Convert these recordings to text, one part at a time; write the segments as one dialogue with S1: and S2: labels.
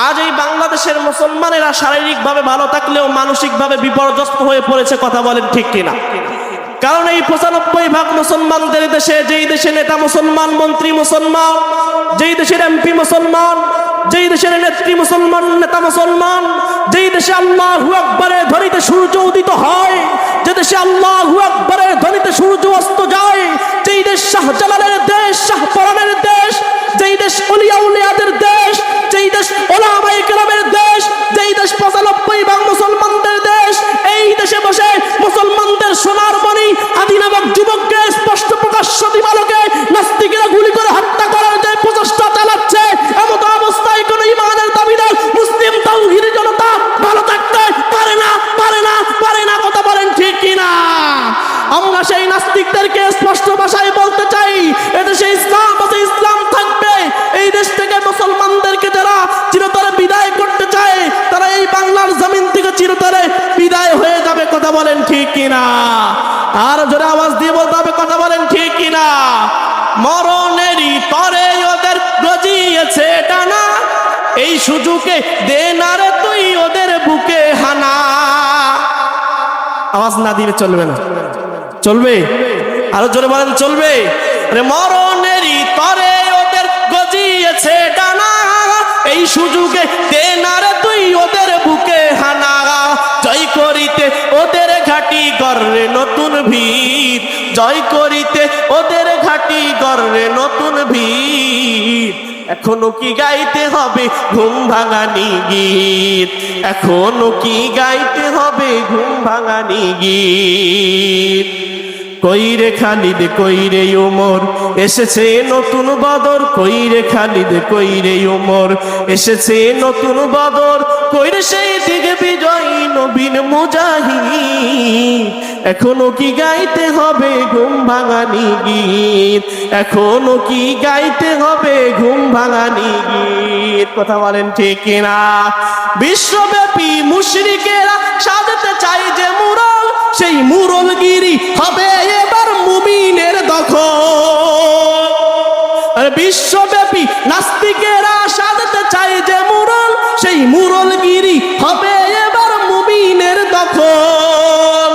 S1: আজ এই বাংলাদেশের মুসলমানেরা শারীরিকভাবে ভালো থাকলেও মানসিকভাবে বিপর্যস্ত হয়ে পড়েছে, কথা বলেন ঠিক কিনা? কারণ এই ৯৫% মুসলমানদের দেশে, যেই দেশে নেতা মুসলমান, মন্ত্রী মুসলমান, যেই দেশের এমপি মুসলমান, যেই দেশের নেত্রী মুসলমান, নেতা মুসলমান, যেই দেশে আল্লাহু আকবারের ধ্বনিতে সূর্য উদিত হয়, যে দেশে আল্লাহু আকবারের ধ্বনিতে সূর্য অস্ত যায়, যেই দেশ শাহজালালের দেশ, শাহপরানের দেশ, যেই দেশ ওলিয়া উলিয়াদের দেশ, যেই দেশ ওলামায়ে কেরামের দেশ, যেই দেশ ৯৫% মুসলমানদের দেশ, এই দেশে বসে মুসলমানদের সোনার মণি আদি নামক যুবককে স্পষ্ট প্রকাশ্য দিবালোকে নাস্তিকেরা গুলি করে হত্যা করার যে প্রচেষ্টা চালাচ্ছে, এমন অবস্থায় কোন ইমানের দাবিদার মুসলিম তাওহীদি জনতা ভালো থাকতে পারে না, পারে না, পারে না, কথা বলেন ঠিক কিনা? আমরা সেই নাস্তিকদেরকে স্পষ্ট ভাষায় বলতে চাই, এদেশে ইসলাম আছে, ইসলাম থাকবে। এই দেশ থেকে মুসলমানদেরকে যারা চিরতরে বিদায় করতে চায়, তারা এই বাংলার জমিন থেকে চিরতরে বিদায় হয়ে যাবে, কথা বলেন ঠিক কিনা? আর জোরে আওয়াজ দিয়ে বলতে হবে, কথা বলেন ঠিক কিনা? মরণেরই তরে ওদের গজিয়েছে ডানা, এই সুযোগে দে না রে তুই ওদের বুকে হানা। আওয়াজ না দিলে চলবে না, চলবে? আরো জোরে বলেন, চলবে? মরণেরই তরে ওদের গজিয়েছে ডানা, এই সুযোগে দে না রে তুই ওদের বুকে হানা। জয় করিতে ওদের ঘাটি গড়ে নতুন ভিত, জয় করিতে ওদের ঘাটি গড়ে নতুন ভিত। এখনো কি গাইতে হবে ঘুম ভাঙানি গীত, এখনো কি গাইতে হবে ঘুম ভাঙানি গীত। কইরে খালিদ কইরে ওমর এসেছে নতুন বদর, কইরে খালিদ কইরে ওমর এসেছে নতুন বদর, কইরে সেই দিকে বিজয়ী নবীন মুজাহিদ। এখনো কি গাইতে হবে ঘুম ভাঙানি গীত, এখনো কি গাইতে হবে ঘুম ভাঙানি গীত, কথা বলেন ঠিক কিনা? বিশ্বব্যাপী মুশরিকেরা সাজাতে চাই যে মুরল, সেই মুরলগিরি হবে এবার মুমিনের দখল। আর বিশ্বব্যাপী নাস্তিকেরা সাজাতে চাই যে মুরল, সেই মুরলগিরি হবে এবার মুমিনের দখল।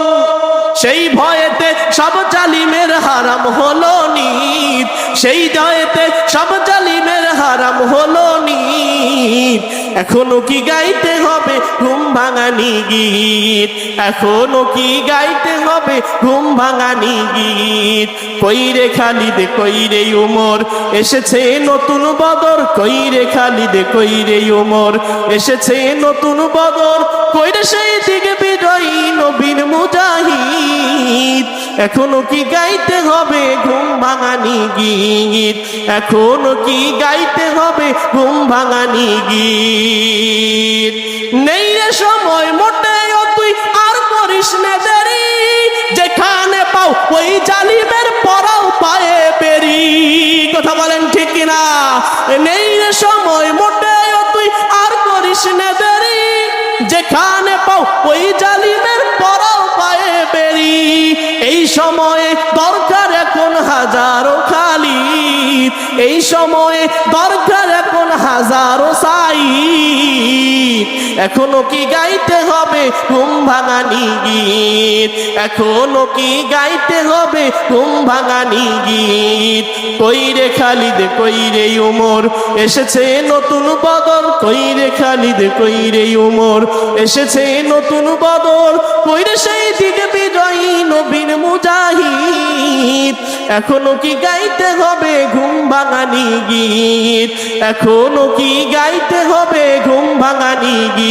S1: সেই ভয়েতে সব জালিমের হারাম হলো নিত, সেই ভয়েতে সব জালিমের হারাম হলো নিত। এখনো কি গাইতে হবে ঘুম ভাঙানি গীত, এখনো কি গাইতে হবে ঘুম ভাঙানি গীত। কইরে খালিদ কইরে ওমর এসেছে নতুন বদর, কইরে খালিদ কইরে ওমর এসেছে নতুন বদর, কইরে সেই দিকে বিজয়ী নবীন মুজাহিদ। এখনো কি গাইতে হবে ঘুম ভাঙানি গীত, এখনো কি গাইতে হবে ঘুম ভাঙানি গীত। নেই রে সময় মোটেও তুই আর করিস না দেরি, যেখানে পাও ওই জালিমের পরাও পায়ে বেরি, কথা বলেন ঠিক কিনা? নেই রে সময় মোটেও তুই আর করিস না দেরি, যেখানে পাও ওই জালিমের পরাও পায়ে বেরি। এই সময়ে দরকার এখন হাজারো খালিদ, এই সময়ে দরকার এখন হাজারো সাঈদ। এখনো কি গাইতে হবে ঘুম ভাঙানি গীত, এখনো কি গাইতে হবে ঘুম ভাঙানি গীত। কইরে খালিদ কইরে ওমর এসেছে নতুন বদর, কইরে খালিদ কইরে ওমর এসেছে নতুন বদর, কইরে সেই দিকে বিজয়ী নবীন মুজাহিদ। এখনো কি গাইতে হবে ঘুম ভাঙানি গীত, এখনো কি গাইতে হবে ঘুম ভাঙানি গীত।